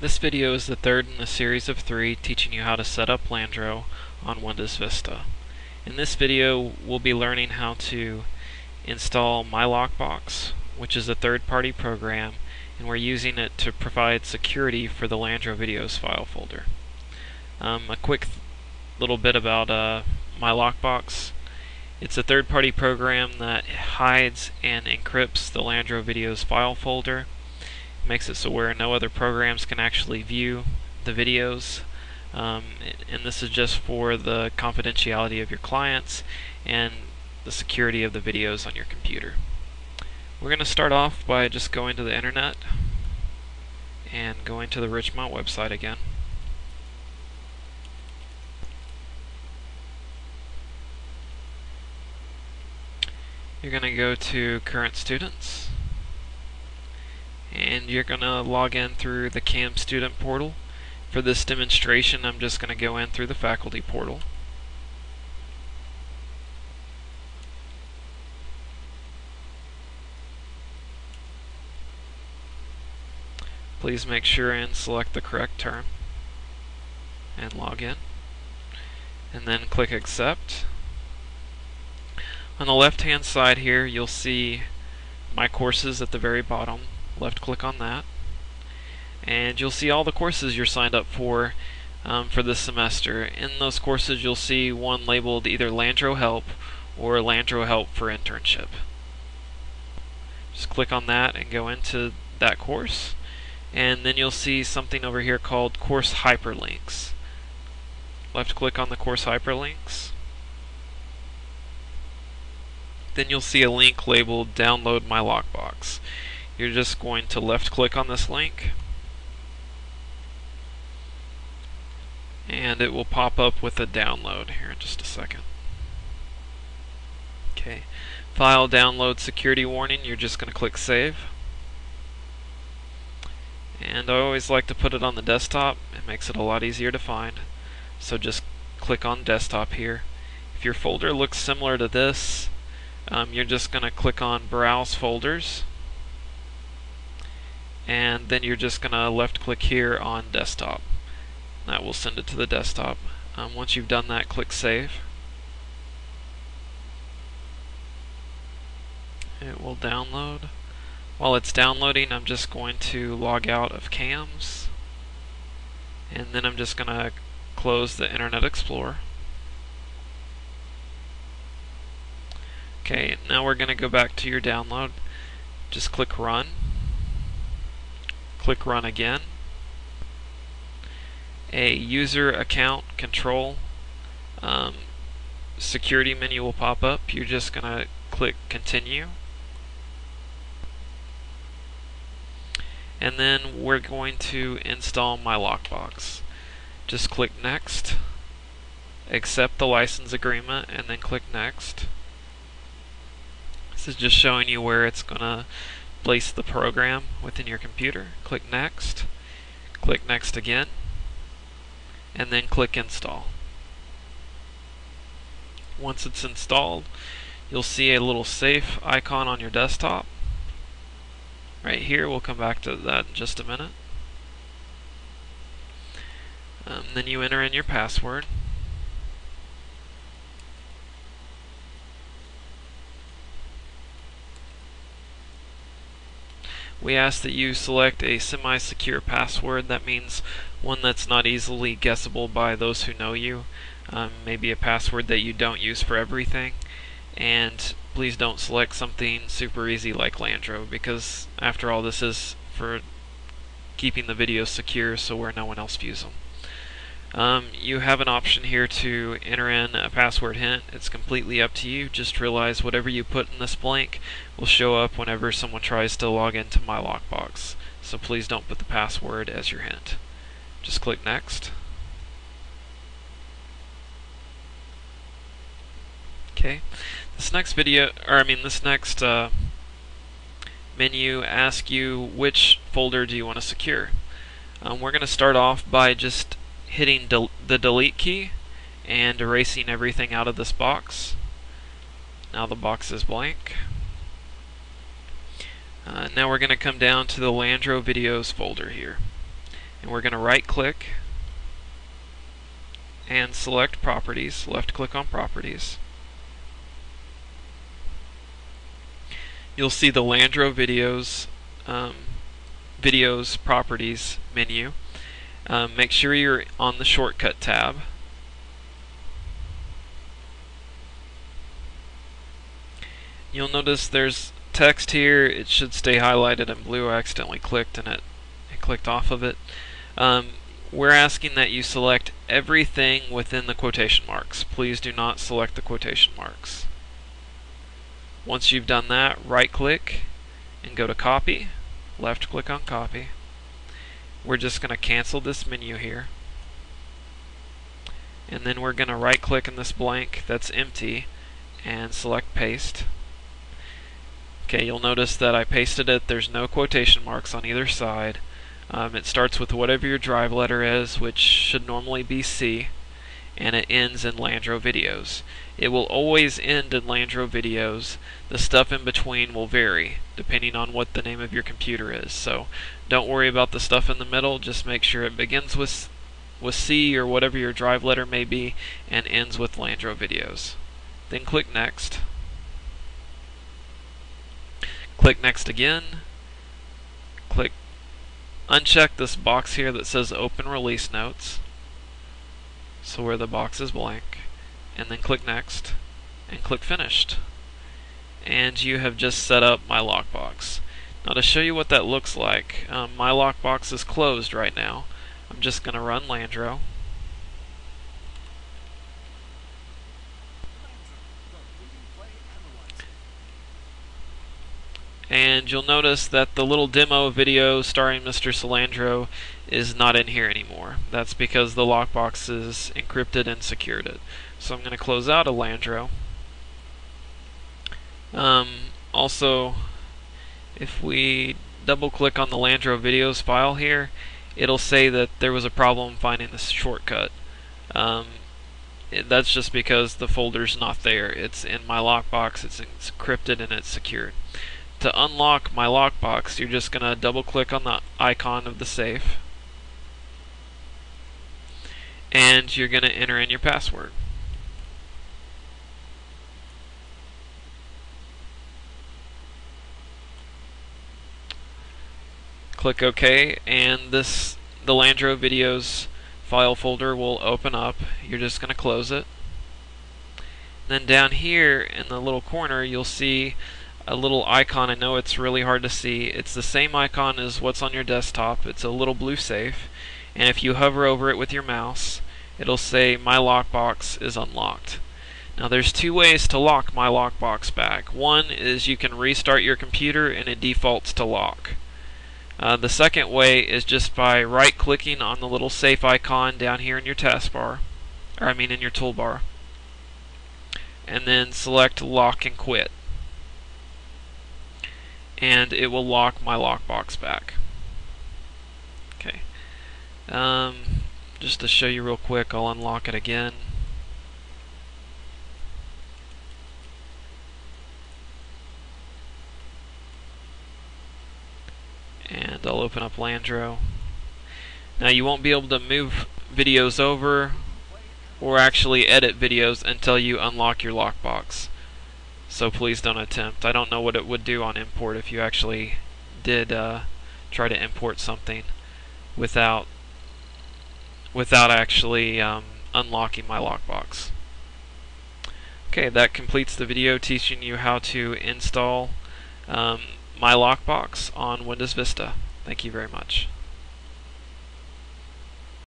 This video is the third in a series of 3 teaching you how to set up Landro on Windows Vista. In this video we'll be learning how to install MyLockbox, which is a third-party program, and we're using it to provide security for the Landro videos file folder. A quick little bit about MyLockbox. It's a third-party program that hides and encrypts the Landro videos file folder. Makes it so where no other programs can actually view the videos, and this is just for the confidentiality of your clients and the security of the videos on your computer. We're going to start off by just going to the internet and going to the Richmond website again. You're going to go to current students, and you're going to log in through the CAM student portal. For this demonstration, I'm just going to go in through the faculty portal. Please make sure and select the correct term and log in, and then click accept. On the left hand side here you'll see my courses at the very bottom. Left click on that, and you'll see all the courses you're signed up for this semester. In those courses you'll see one labeled either Landro Help or Landro Help for Internship. Just click on that and go into that course, and then you'll see something over here called Course Hyperlinks. Left click on the course hyperlinks. Then you'll see a link labeled Download MyLockbox. You're just going to left click on this link, and it will pop up with a download here in just a second. Okay, file download security warning. You're just going to click save, and I always like to put it on the desktop. It makes it a lot easier to find, so just click on desktop here. If your folder looks similar to this, you're just going to click on browse folders, and then you're just going to left click here on desktop. That will send it to the desktop. Once you've done that, click save. It will download. While it's downloading, I'm just going to log out of CAMS, and then I'm just going to close the Internet Explorer. Okay, now we're going to go back to your download. Just click run. Click run again. A user account control security menu will pop up. You're just going to click continue. And then we're going to install MyLockbox. Just click next. Accept the license agreement and then click next. This is just showing you where it's going to place the program within your computer. Click next. Click next again, and then click install. Once it's installed, you'll see a little safe icon on your desktop right here. We'll come back to that in just a minute. Then you enter in your password. We ask that you select a semi-secure password. That means one that's not easily guessable by those who know you. Maybe a password that you don't use for everything. And please don't select something super easy like Landro, because after all, this is for keeping the videos secure so where no one else views them. You have an option here to enter in a password hint. It's completely up to you. Just realize whatever you put in this blank will show up whenever someone tries to log into MyLockbox. So please don't put the password as your hint. Just click next. Okay. This next menu asks you which folder do you want to secure. We're going to start off by just hitting the delete key and erasing everything out of this box. Now the box is blank. Now we're going to come down to the Landro videos folder here. and we're going to right click and select Properties, left click on Properties. You'll see the Landro Videos Properties menu. Make sure you're on the Shortcut tab. You'll notice there's text here. It should stay highlighted in blue. I accidentally clicked and it clicked off of it. We're asking that you select everything within the quotation marks. Please do not select the quotation marks. Once you've done that, right click and go to Copy, left click on Copy. We're just going to cancel this menu here, and then we're going to right click in this blank that's empty and select Paste. Okay, you'll notice that I pasted it. There's no quotation marks on either side. It starts with whatever your drive letter is, which should normally be C, and it ends in Landro Videos. It will always end in Landro Videos. The stuff in between will vary depending on what the name of your computer is. So don't worry about the stuff in the middle. Just make sure it begins with C or whatever your drive letter may be and ends with Landro Videos. Then click Next. Click Next again. Uncheck this box here that says Open Release Notes, so where the box is blank, and then click Next and click Finished, and you have just set up My Lockbox. Now to show you what that looks like, My Lockbox is closed right now. I'm just going to run Landro. And you'll notice that the little demo video starring Mr. Landro is not in here anymore. That's because the lockbox is encrypted and secured it. So I'm going to close out of Landro. Also, if we double click on the Landro Videos file here, it'll say that there was a problem finding this shortcut. That's just because the folder's not there. It's in My Lockbox, it's encrypted and it's secured. To unlock My Lockbox, you're just going to double click on the icon of the safe, and you're going to enter in your password. Click OK, and the Landro Videos file folder will open up. You're just going to close it. Then down here in the little corner, you'll see a little icon. I know it's really hard to see. It's the same icon as what's on your desktop. It's a little blue safe, and if you hover over it with your mouse, it'll say My Lockbox is unlocked. Now there's two ways to lock My Lockbox back. One is you can restart your computer and it defaults to lock. The second way is just by right clicking on the little safe icon down here in your taskbar, or I mean in your toolbar, and then select Lock and Quit, and it will lock My Lockbox back. Okay. Just to show you real quick, I'll unlock it again. And I'll open up Landro. Now you won't be able to move videos over or actually edit videos until you unlock your lockbox. So please don't attempt. I don't know what it would do on import if you actually did try to import something without actually unlocking My Lockbox. Okay, that completes the video teaching you how to install My Lockbox on Windows Vista. Thank you very much.